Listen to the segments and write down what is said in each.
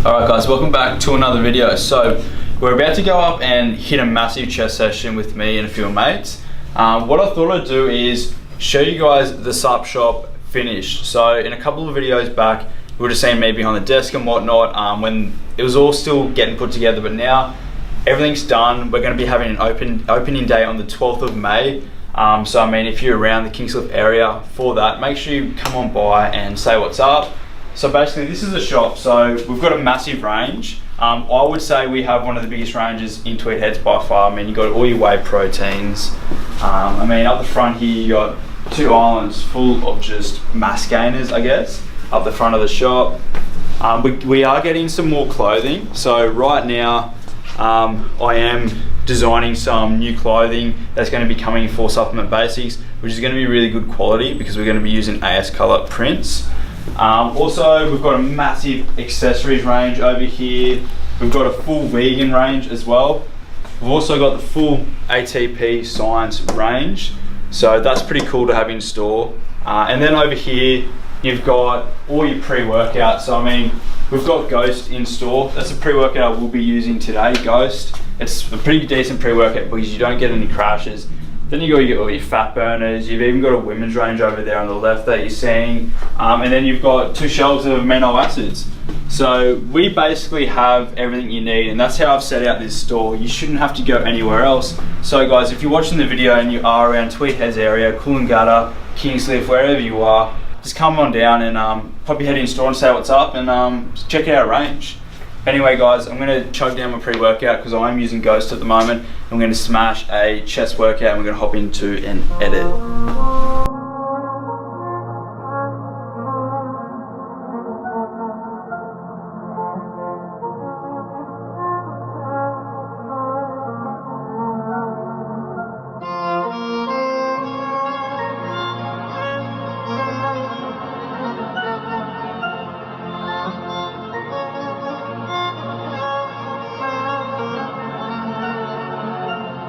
Alright guys, welcome back to another video. So we're about to go up and hit a massive chest session with me and a few mates. What I thought I'd do is show you guys the sup shop finished. So in a couple of videos back, you would have seen me behind the desk and whatnot when it was all still getting put together, but now everything's done. We're going to be having an opening day on the 12th of May. So I mean, if you're around the Kingscliff area for that, make sure you come on by and say what's up. So basically this is the shop. So we've got a massive range. I would say we have one of the biggest ranges in Tweed Heads by far. I mean, you've got all your whey proteins. I mean, up the front here, you got two islands full of just mass gainers, I guess, up the front of the shop. We are getting some more clothing. So right now, I am designing some new clothing that's going to be coming for Supplement Basics, which is going to be really good quality because we're going to be using AS Color prints. Also, we've got a massive accessories range over here. We've got a full vegan range as well. We've also got the full ATP Science range. So that's pretty cool to have in store. And then over here, you've got all your pre-workouts. So I mean, we've got Ghost in store. That's a pre-workout we'll be using today, Ghost. It's a pretty decent pre-workout because you don't get any crashes. Then you got all your fat burners. You've even got a women's range over there on the left that you're seeing. And then you've got 2 shelves of amino acids. So we basically have everything you need, and that's how I've set out this store. You shouldn't have to go anywhere else. So guys, if you're watching the video and you are around Tweed Heads area, Coolangatta, Kingscliff, wherever you are, just come on down and pop your head in store and say what's up and check out our range. Anyway guys, I'm going to chug down my pre-workout because I'm using Ghost at the moment. I'm going to smash a chest workout and we're going to hop into an edit.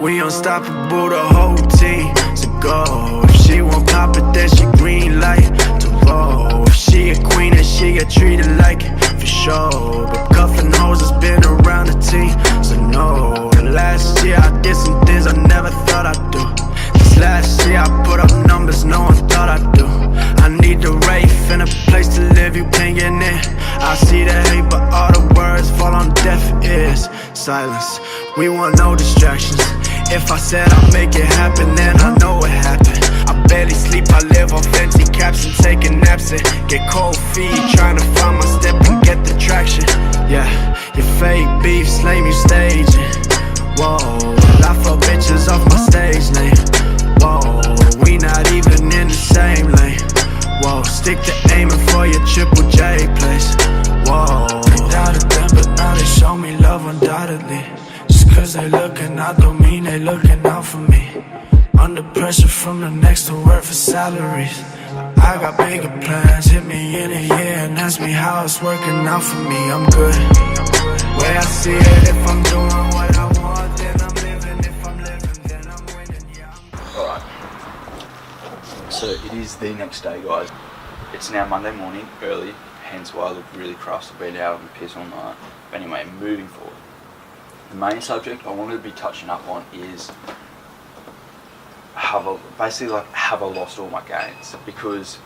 We unstoppable, the whole team to go. If she won't pop it, then she green light to roll. If she a queen, then she get treated like it, for sure. But cuffing hoes has been around the team, so no. And last year I did some things I never thought I'd do. This last year I put up numbers no one thought I'd do. I need the Wraith and a place to live, you can't get in. I see the hate, but all the words fall on deaf ears. Silence, we want no distractions. If I said I'll make it happen, then I know it happened. I barely sleep, I live on fancy caps and taking naps and get cold feet, trying to find my step and get the traction. Yeah, your fake beefs, lame, you staging. Whoa, I fuck bitches off my stage name. Whoa, we not even in the same lane. Whoa, stick to aiming for your Triple J place. Whoa, they doubted them, but now they show me love undoubtedly. Cause they looking out, don't mean they looking out for me. Under pressure from the next to work for salaries. I got bigger plans, hit me in a year and ask me how it's working out for me. I'm good, way I see it, if I'm doing what I want, then I'm living. If I'm living, then I'm winning, yeah. Alright, so it is the next day guys. It's now Monday morning, early, hence why I look really crushed. I've been out and pissed all night. But anyway, moving forward. The main subject I wanted to be touching up on is have I lost all my gains? Because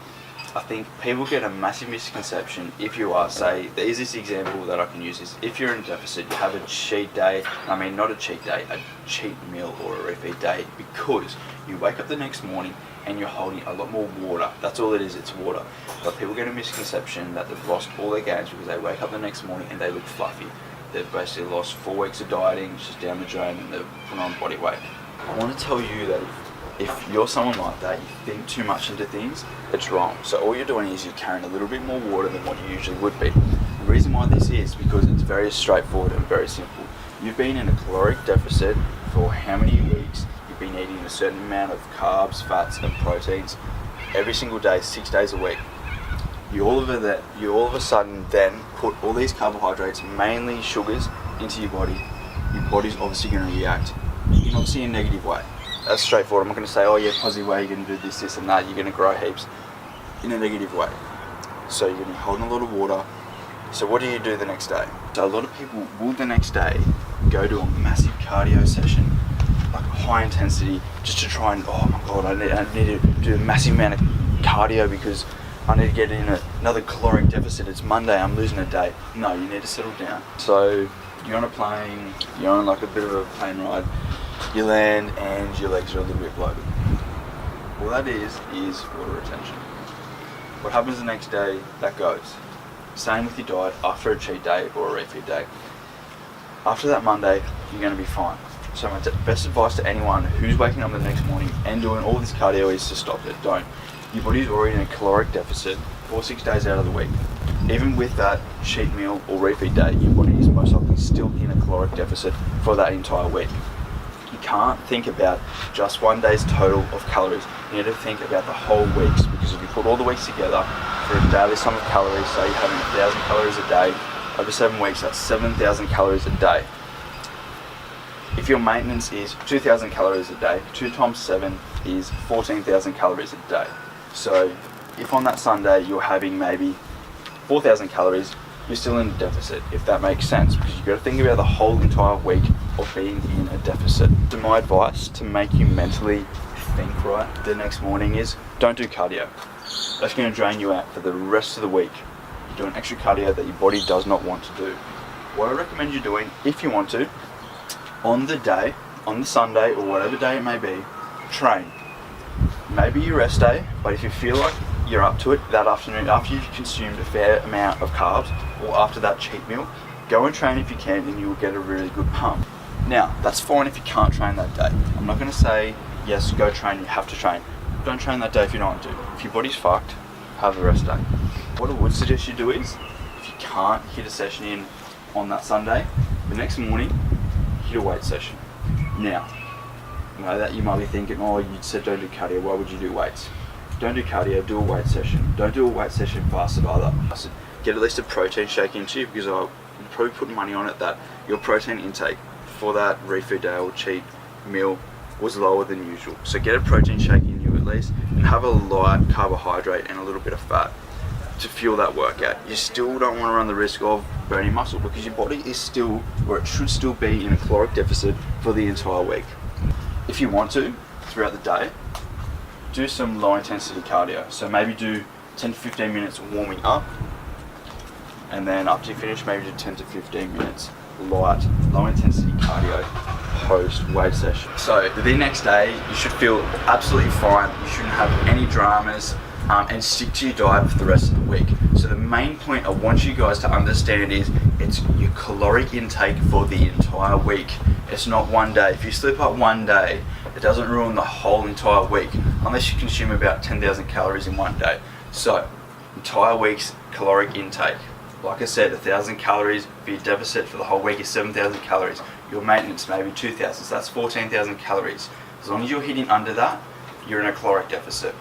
I think people get a massive misconception. If you are, say, there is this example that I can use is if you're in deficit, you have a cheat day. I mean, not a cheat day, a cheat meal or a refeed day, because you wake up the next morning and you're holding a lot more water. That's all it is, it's water. But people get a misconception that they've lost all their gains because they wake up the next morning and they look fluffy. They've basically lost 4 weeks of dieting, it's just down the drain, and they've put on body weight. I want to tell you that if you're someone like that, you think too much into things, it's wrong. So all you're doing is you're carrying a little bit more water than what you usually would be. The reason why this is because it's very straightforward and very simple. You've been in a caloric deficit for how many weeks? You've been eating a certain amount of carbs, fats, and proteins every single day, 6 days a week. You all of a sudden then put all these carbohydrates, mainly sugars, into your body. Your body's obviously going to react in obviously a negative way. That's straightforward. I'm not going to say, oh yeah, positive way, you're going to do this, and that, you're going to grow heaps. In a negative way. So you're going to be holding a lot of water, So what do you do the next day? So a lot of people will the next day go to a massive cardio session, like high intensity, just to try and, oh my god, I need to do a massive amount of cardio because I need to get in another caloric deficit. It's Monday, I'm losing a day. No, you need to settle down. So you're on a plane, you're on like a bit of a plane ride, you land and your legs are a little bit bloated. All that is water retention. What happens the next day, that goes. Same with your diet after a cheat day or a refeed day. After that Monday, you're going to be fine. So my best advice to anyone who's waking up the next morning and doing all this cardio is to stop it. Don't. Your body's already in a caloric deficit 4 or 6 days out of the week. Even with that cheat meal or refeed day, your body is most likely still in a caloric deficit for that entire week. You can't think about just one day's total of calories. You need to think about the whole weeks, because if you put all the weeks together for a daily sum of calories, say you're having 1,000 calories a day, over 7 weeks, that's 7,000 calories a day. If your maintenance is 2,000 calories a day, 2 times 7 is 14,000 calories a day. So if on that Sunday you're having maybe 4,000 calories, you're still in a deficit, if that makes sense, because you've got to think about the whole entire week of being in a deficit. So my advice to make you mentally think right the next morning is don't do cardio. That's going to drain you out for the rest of the week. You're doing extra cardio that your body does not want to do. What I recommend you doing, if you want to, on the day, on the Sunday or whatever day it may be, train. Maybe your rest day, but if you feel like you're up to it that afternoon, after you've consumed a fair amount of carbs or after that cheat meal, go and train if you can and you will get a really good pump. Now, that's fine if you can't train that day. I'm not going to say, yes, go train, you have to train. Don't train that day if you don't want to. If your body's fucked, have a rest day. What I would suggest you do is, if you can't hit a session in on that Sunday, the next morning, hit a weight session. Now, I know that you might be thinking, oh, you said don't do cardio, why would you do weights? Don't do cardio, do a weight session. Don't do a weight session fasted either. Get at least a protein shake into you, because I'll probably put money on it that your protein intake for that refeed day or cheat meal was lower than usual. So get a protein shake in you at least, and have a light carbohydrate and a little bit of fat to fuel that workout. You still don't want to run the risk of burning muscle, because your body is still, or it should still be, in a caloric deficit for the entire week. If you want to, throughout the day, do some low intensity cardio. So maybe do 10 to 15 minutes warming up, and then after you finish, maybe do 10 to 15 minutes light, low intensity cardio post weight session. So the next day, you should feel absolutely fine. You shouldn't have any dramas, and stick to your diet for the rest of the week. So the main point I want you guys to understand is it's your caloric intake for the entire week. It's not one day. If you slip up one day, it doesn't ruin the whole entire week, unless you consume about 10,000 calories in one day. So, entire week's caloric intake. Like I said, 1,000 calories for your deficit for the whole week is 7,000 calories. Your maintenance may be 2,000, so that's 14,000 calories. As long as you're hitting under that, you're in a caloric deficit.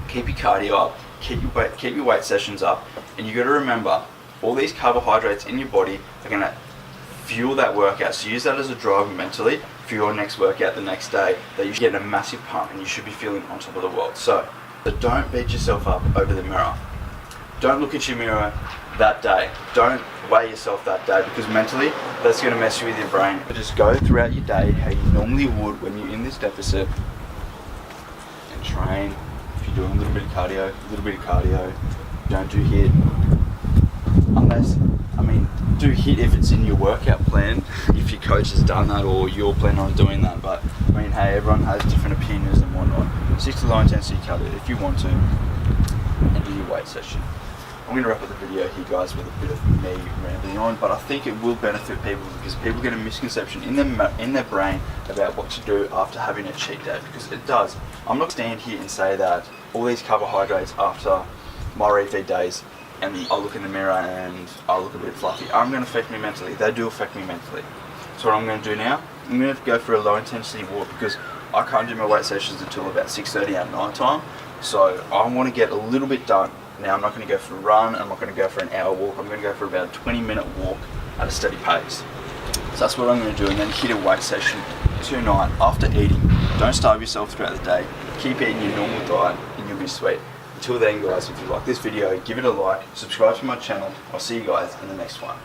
Keep your cardio up, keep your weight sessions up, and you got to remember, all these carbohydrates in your body are going to fuel that workout. So use that as a driver mentally for your next workout the next day, that you should get a massive pump and you should be feeling on top of the world. So don't beat yourself up over the mirror. Don't look at your mirror that day. Don't weigh yourself that day, because mentally that's going to mess you with your brain. But just go throughout your day how you normally would when you're in this deficit, and train. If you're doing a little bit of cardio, don't do HIIT. Unless, do HIIT if it's in your workout plan, if your coach has done that or you're planning on doing that. But hey, everyone has different opinions and whatnot. Stick to low intensity cardio if you want to, and do your weight session. I'm going to wrap up the video here, guys, with a bit of me rambling on, but I think it will benefit people, because people get a misconception in their brain about what to do after having a cheat day, because it does. I'm not stand here and say that all these carbohydrates after my refeed days, and I'll look in the mirror and I'll look a bit fluffy, aren't going to affect me mentally. They do affect me mentally. So what I'm going to do now, I'm going to go for a low intensity walk, because I can't do my weight sessions until about 6:30 at night time. So I want to get a little bit done. Now I'm not going to go for a run, I'm not going to go for an hour walk, I'm going to go for about a 20-minute walk at a steady pace. So that's what I'm going to do, and then hit a weight session tonight after eating. Don't starve yourself throughout the day. Keep eating your normal diet and you'll be sweet. Till then guys, if you like this video, give it a like, subscribe to my channel. I'll see you guys in the next one.